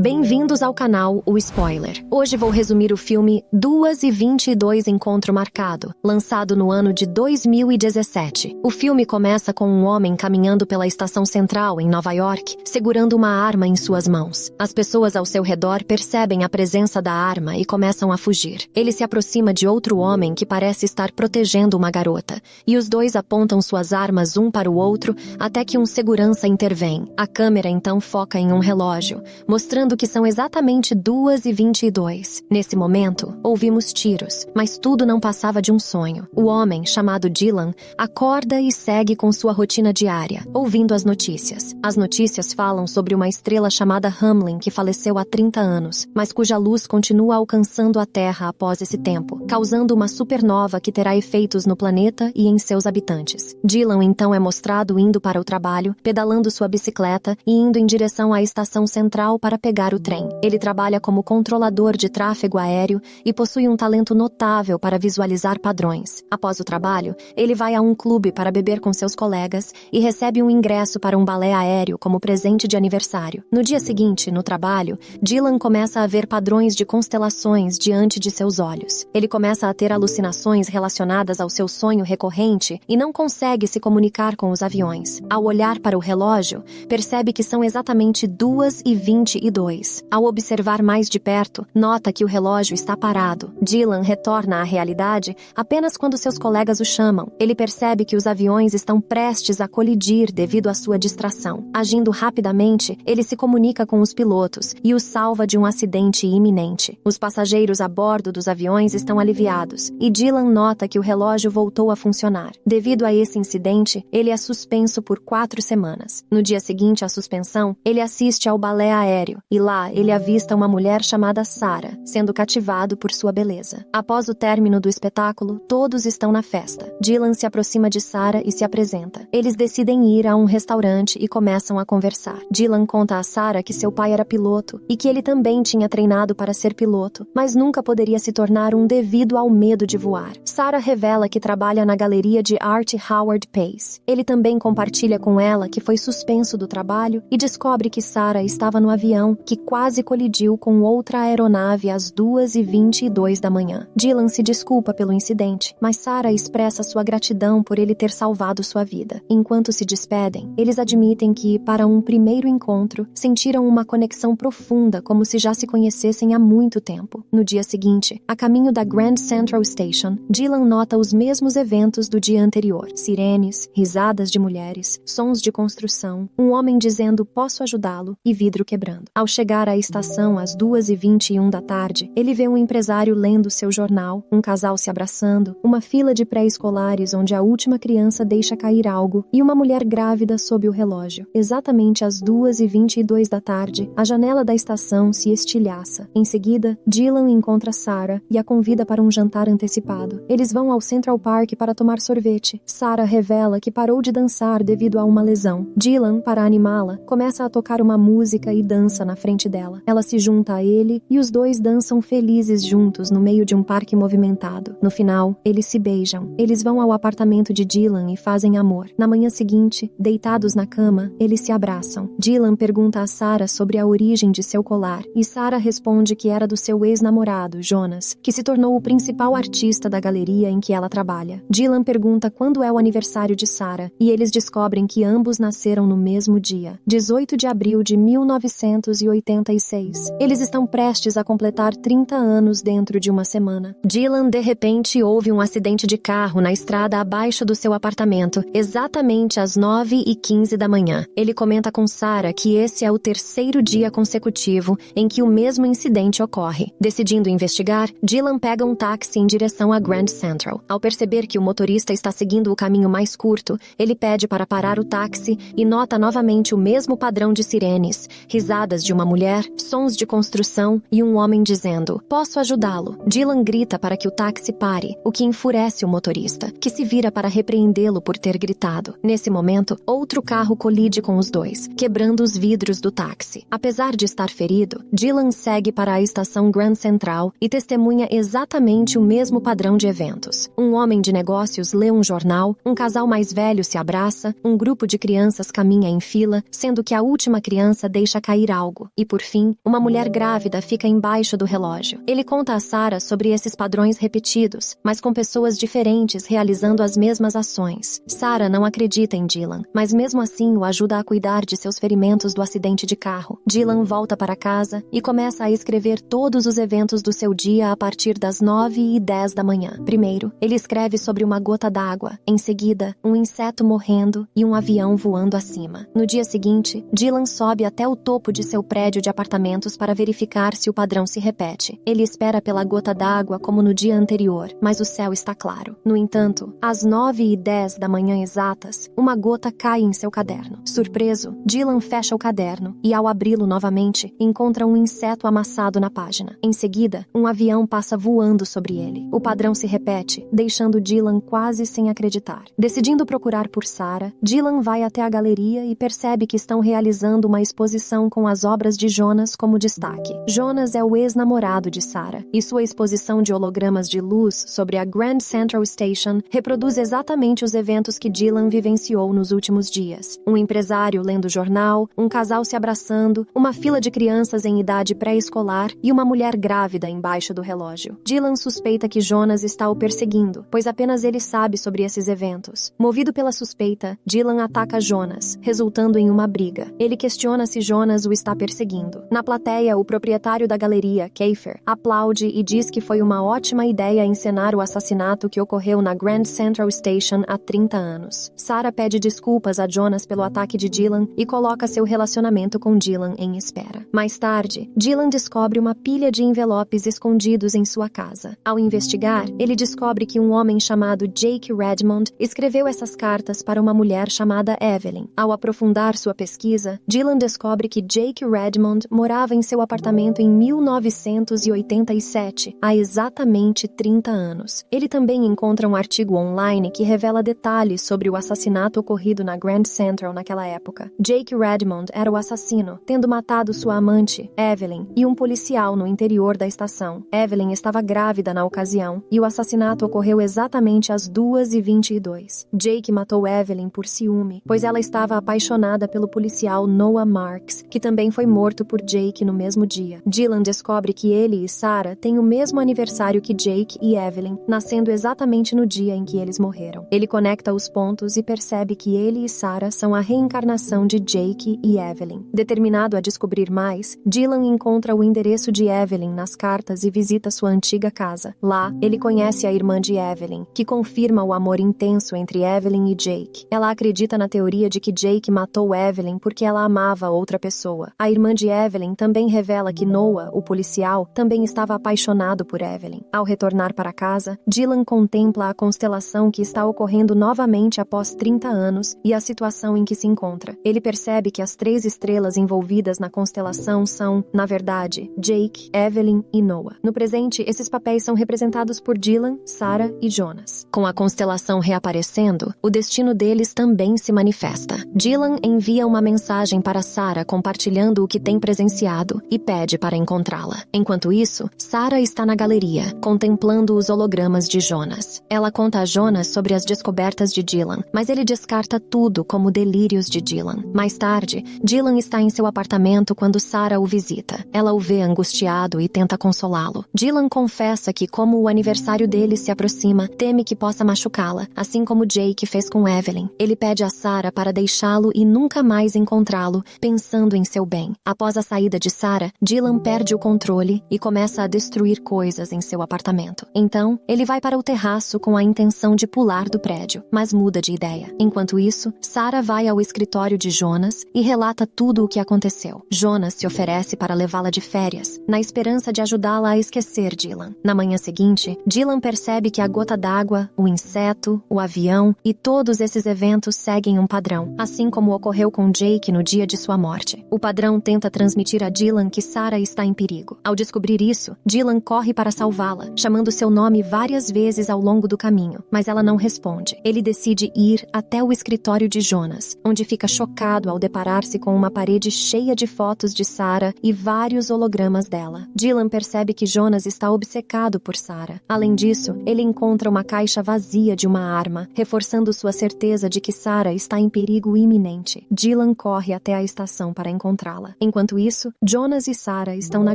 Bem-vindos ao canal O Spoiler. Hoje vou resumir o filme 2:22 Encontro Marcado, lançado no ano de 2017. O filme começa com um homem caminhando pela estação central em Nova York, segurando uma arma em suas mãos. As pessoas ao seu redor percebem a presença da arma e começam a fugir. Ele se aproxima de outro homem que parece estar protegendo uma garota, e os dois apontam suas armas um para o outro até que um segurança intervém. A câmera então foca em um relógio, mostrando que são exatamente 2:22. Nesse momento, ouvimos tiros, mas tudo não passava de um sonho. O homem, chamado Dylan, acorda e segue com sua rotina diária, ouvindo as notícias. As notícias falam sobre uma estrela chamada Hamlin que faleceu há 30 anos, mas cuja luz continua alcançando a Terra após esse tempo, causando uma supernova que terá efeitos no planeta e em seus habitantes. Dylan então é mostrado indo para o trabalho, pedalando sua bicicleta e indo em direção à estação central para pegar o trem. Ele trabalha como controlador de tráfego aéreo e possui um talento notável para visualizar padrões. Após o trabalho, ele vai a um clube para beber com seus colegas e recebe um ingresso para um balé aéreo como presente de aniversário. No dia seguinte, no trabalho, Dylan começa a ver padrões de constelações diante de seus olhos. Ele começa a ter alucinações relacionadas ao seu sonho recorrente e não consegue se comunicar com os aviões. Ao olhar para o relógio, percebe que são exatamente 2:22. Ao observar mais de perto, nota que o relógio está parado. Dylan retorna à realidade apenas quando seus colegas o chamam. Ele percebe que os aviões estão prestes a colidir devido à sua distração. Agindo rapidamente, ele se comunica com os pilotos e os salva de um acidente iminente. Os passageiros a bordo dos aviões estão aliviados, e Dylan nota que o relógio voltou a funcionar. Devido a esse incidente, ele é suspenso por 4 semanas. No dia seguinte à suspensão, ele assiste ao balé aéreo, e lá, ele avista uma mulher chamada Sarah, sendo cativado por sua beleza. Após o término do espetáculo, todos estão na festa. Dylan se aproxima de Sarah e se apresenta. Eles decidem ir a um restaurante e começam a conversar. Dylan conta a Sarah que seu pai era piloto e que ele também tinha treinado para ser piloto, mas nunca poderia se tornar um devido ao medo de voar. Sarah revela que trabalha na galeria de arte Howard Pace. Ele também compartilha com ela que foi suspenso do trabalho e descobre que Sarah estava no avião que quase colidiu com outra aeronave às 2:22 da manhã. Dylan se desculpa pelo incidente, mas Sarah expressa sua gratidão por ele ter salvado sua vida. Enquanto se despedem, eles admitem que, para um primeiro encontro, sentiram uma conexão profunda como se já se conhecessem há muito tempo. No dia seguinte, a caminho da Grand Central Station, Dylan nota os mesmos eventos do dia anterior: sirenes, risadas de mulheres, sons de construção, um homem dizendo "posso ajudá-lo" e vidro quebrando. Ao chegar à estação às 2:21 da tarde, ele vê um empresário lendo seu jornal, um casal se abraçando, uma fila de pré-escolares onde a última criança deixa cair algo e uma mulher grávida sob o relógio. Exatamente às 2:22 da tarde, a janela da estação se estilhaça. Em seguida, Dylan encontra Sarah e a convida para um jantar antecipado. Eles vão ao Central Park para tomar sorvete. Sarah revela que parou de dançar devido a uma lesão. Dylan, para animá-la, começa a tocar uma música e dança na frente dela. Ela se junta a ele e os dois dançam felizes juntos no meio de um parque movimentado. No final, eles se beijam. Eles vão ao apartamento de Dylan e fazem amor. Na manhã seguinte, deitados na cama, eles se abraçam. Dylan pergunta a Sarah sobre a origem de seu colar e Sarah responde que era do seu ex-namorado, Jonas, que se tornou o principal artista da galeria em que ela trabalha. Dylan pergunta quando é o aniversário de Sarah e eles descobrem que ambos nasceram no mesmo dia, 18 de abril de 1986. Eles estão prestes a completar 30 anos dentro de uma semana. Dylan, de repente, ouve um acidente de carro na estrada abaixo do seu apartamento, exatamente às 9:15 da manhã. Ele comenta com Sarah que esse é o 3º dia consecutivo em que o mesmo incidente ocorre. Decidindo investigar, Dylan pega um táxi em direção à Grand Central. Ao perceber que o motorista está seguindo o caminho mais curto, ele pede para parar o táxi e nota novamente o mesmo padrão de sirenes, risadas de uma mulher, sons de construção e um homem dizendo "posso ajudá-lo". Dylan grita para que o táxi pare, o que enfurece o motorista, que se vira para repreendê-lo por ter gritado. Nesse momento, outro carro colide com os dois, quebrando os vidros do táxi. Apesar de estar ferido, Dylan segue para a estação Grand Central e testemunha exatamente o mesmo padrão de eventos. Um homem de negócios lê um jornal, um casal mais velho se abraça, um grupo de crianças caminha em fila, sendo que a última criança deixa cair algo. E por fim, uma mulher grávida fica embaixo do relógio. Ele conta a Sarah sobre esses padrões repetidos, mas com pessoas diferentes realizando as mesmas ações. Sarah não acredita em Dylan, mas mesmo assim o ajuda a cuidar de seus ferimentos do acidente de carro. Dylan volta para casa e começa a escrever todos os eventos do seu dia a partir das 9h10 da manhã. Primeiro, ele escreve sobre uma gota d'água. Em seguida, um inseto morrendo e um avião voando acima. No dia seguinte, Dylan sobe até o topo de seu prédio de apartamentos para verificar se o padrão se repete. Ele espera pela gota d'água como no dia anterior, mas o céu está claro. No entanto, às 9h10 da manhã exatas, uma gota cai em seu caderno. Surpreso, Dylan fecha o caderno e, ao abri-lo novamente, encontra um inseto amassado na página. Em seguida, um avião passa voando sobre ele. O padrão se repete, deixando Dylan quase sem acreditar. Decidindo procurar por Sarah, Dylan vai até a galeria e percebe que estão realizando uma exposição com as obras de Jonas como destaque. Jonas é o ex-namorado de Sarah, e sua exposição de hologramas de luz sobre a Grand Central Station reproduz exatamente os eventos que Dylan vivenciou nos últimos dias. Um empresário lendo jornal, um casal se abraçando, uma fila de crianças em idade pré-escolar e uma mulher grávida embaixo do relógio. Dylan suspeita que Jonas está o perseguindo, pois apenas ele sabe sobre esses eventos. Movido pela suspeita, Dylan ataca Jonas, resultando em uma briga. Ele questiona se Jonas o está perseguindo. Na plateia, o proprietário da galeria, Kiefer, aplaude e diz que foi uma ótima ideia encenar o assassinato que ocorreu na Grand Central Station há 30 anos. Sarah pede desculpas a Jonas pelo ataque de Dylan e coloca seu relacionamento com Dylan em espera. Mais tarde, Dylan descobre uma pilha de envelopes escondidos em sua casa. Ao investigar, ele descobre que um homem chamado Jake Redmond escreveu essas cartas para uma mulher chamada Evelyn. Ao aprofundar sua pesquisa, Dylan descobre que Jake Redmond morava em seu apartamento em 1987, há exatamente 30 anos. Ele também encontra um artigo online que revela detalhes sobre o assassinato ocorrido na Grand Central naquela época. Jake Redmond era o assassino, tendo matado sua amante, Evelyn, e um policial no interior da estação. Evelyn estava grávida na ocasião, e o assassinato ocorreu exatamente às 2h22. Jake matou Evelyn por ciúme, pois ela estava apaixonada pelo policial Noah Marks, que também foi morto por Jake no mesmo dia. Dylan descobre que ele e Sarah têm o mesmo aniversário que Jake e Evelyn, nascendo exatamente no dia em que eles morreram. Ele conecta os pontos e percebe que ele e Sarah são a reencarnação de Jake e Evelyn. Determinado a descobrir mais, Dylan encontra o endereço de Evelyn nas cartas e visita sua antiga casa. Lá, ele conhece a irmã de Evelyn, que confirma o amor intenso entre Evelyn e Jake. Ela acredita na teoria de que Jake matou Evelyn porque ela amava outra pessoa. A irmã de Evelyn também revela que Noah, o policial, também estava apaixonado por Evelyn. Ao retornar para casa, Dylan contempla a constelação que está ocorrendo novamente após 30 anos e a situação em que se encontra. Ele percebe que as 3 estrelas envolvidas na constelação são, na verdade, Jake, Evelyn e Noah. No presente, esses papéis são representados por Dylan, Sarah e Jonas. Com a constelação reaparecendo, o destino deles também se manifesta. Dylan envia uma mensagem para Sarah compartilhando o que tem presenciado e pede para encontrá-la. Enquanto isso, Sarah está na galeria, contemplando os hologramas de Jonas. Ela conta a Jonas sobre as descobertas de Dylan, mas ele descarta tudo como delírios de Dylan. Mais tarde, Dylan está em seu apartamento quando Sarah o visita. Ela o vê angustiado e tenta consolá-lo. Dylan confessa que, como o aniversário dele se aproxima, teme que possa machucá-la, assim como Jake fez com Evelyn. Ele pede a Sarah para deixá-lo e nunca mais encontrá-lo, pensando em seu bem. Após a saída de Sarah, Dylan perde o controle e começa a destruir coisas em seu apartamento. Então, ele vai para o terraço com a intenção de pular do prédio, mas muda de ideia. Enquanto isso, Sarah vai ao escritório de Jonas e relata tudo o que aconteceu. Jonas se oferece para levá-la de férias, na esperança de ajudá-la a esquecer Dylan. Na manhã seguinte, Dylan percebe que a gota d'água, o inseto, o avião e todos esses eventos seguem um padrão, assim como ocorreu com Jake no dia de sua morte. O padrão tenta transmitir a Dylan que Sarah está em perigo. Ao descobrir isso, Dylan corre para salvá-la, chamando seu nome várias vezes ao longo do caminho, mas ela não responde. Ele decide ir até o escritório de Jonas, onde fica chocado ao deparar-se com uma parede cheia de fotos de Sarah e vários hologramas dela. Dylan percebe que Jonas está obcecado por Sarah. Além disso, ele encontra uma caixa vazia de uma arma, reforçando sua certeza de que Sarah está em perigo iminente. Dylan corre até a estação para encontrá-la. dela. Enquanto isso, Jonas e Sarah estão na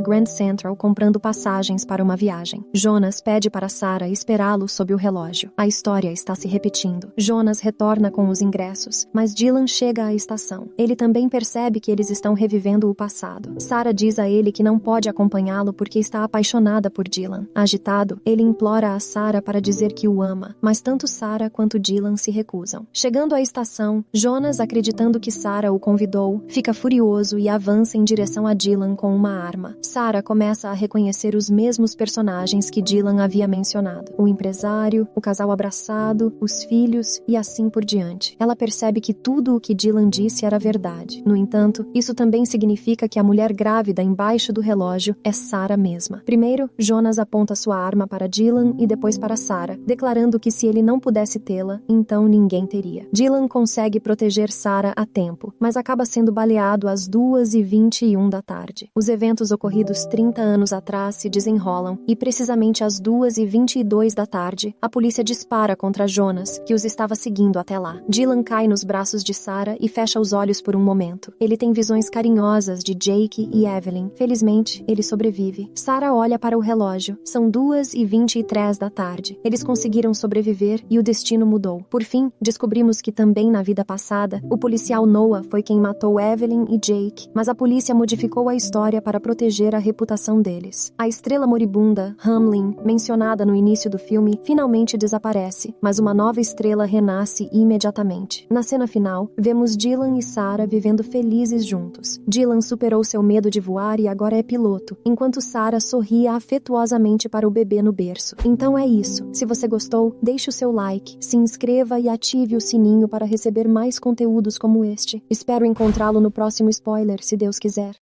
Grand Central comprando passagens para uma viagem. Jonas pede para Sarah esperá-lo sob o relógio. A história está se repetindo. Jonas retorna com os ingressos, mas Dylan chega à estação. Ele também percebe que eles estão revivendo o passado. Sarah diz a ele que não pode acompanhá-lo porque está apaixonada por Dylan. Agitado, ele implora a Sarah para dizer que o ama, mas tanto Sarah quanto Dylan se recusam. Chegando à estação, Jonas, acreditando que Sarah o convidou, fica furioso e avança em direção a Dylan com uma arma. Sarah começa a reconhecer os mesmos personagens que Dylan havia mencionado: o empresário, o casal abraçado, os filhos e assim por diante. Ela percebe que tudo o que Dylan disse era verdade. No entanto, isso também significa que a mulher grávida embaixo do relógio é Sarah mesma. Primeiro, Jonas aponta sua arma para Dylan e depois para Sarah, declarando que se ele não pudesse tê-la, então ninguém teria. Dylan consegue proteger Sarah a tempo, mas acaba sendo baleado às 2h21 da tarde. Os eventos ocorridos 30 anos atrás se desenrolam e, precisamente às 2h22 da tarde, a polícia dispara contra Jonas, que os estava seguindo até lá. Dylan cai nos braços de Sarah e fecha os olhos por um momento. Ele tem visões carinhosas de Jake e Evelyn. Felizmente, ele sobrevive. Sarah olha para o relógio. São 2h23 da tarde. Eles conseguiram sobreviver e o destino mudou. Por fim, descobrimos que também na vida passada, o policial Noah foi quem matou Evelyn e Jake, mas a polícia modificou a história para proteger a reputação deles. A estrela moribunda, Hamlin, mencionada no início do filme, finalmente desaparece, mas uma nova estrela renasce imediatamente. Na cena final, vemos Dylan e Sarah vivendo felizes juntos. Dylan superou seu medo de voar e agora é piloto, enquanto Sarah sorria afetuosamente para o bebê no berço. Então é isso. Se você gostou, deixe o seu like, se inscreva e ative o sininho para receber mais conteúdos como este. Espero encontrá-lo no próximo spoiler, se Deus quiser.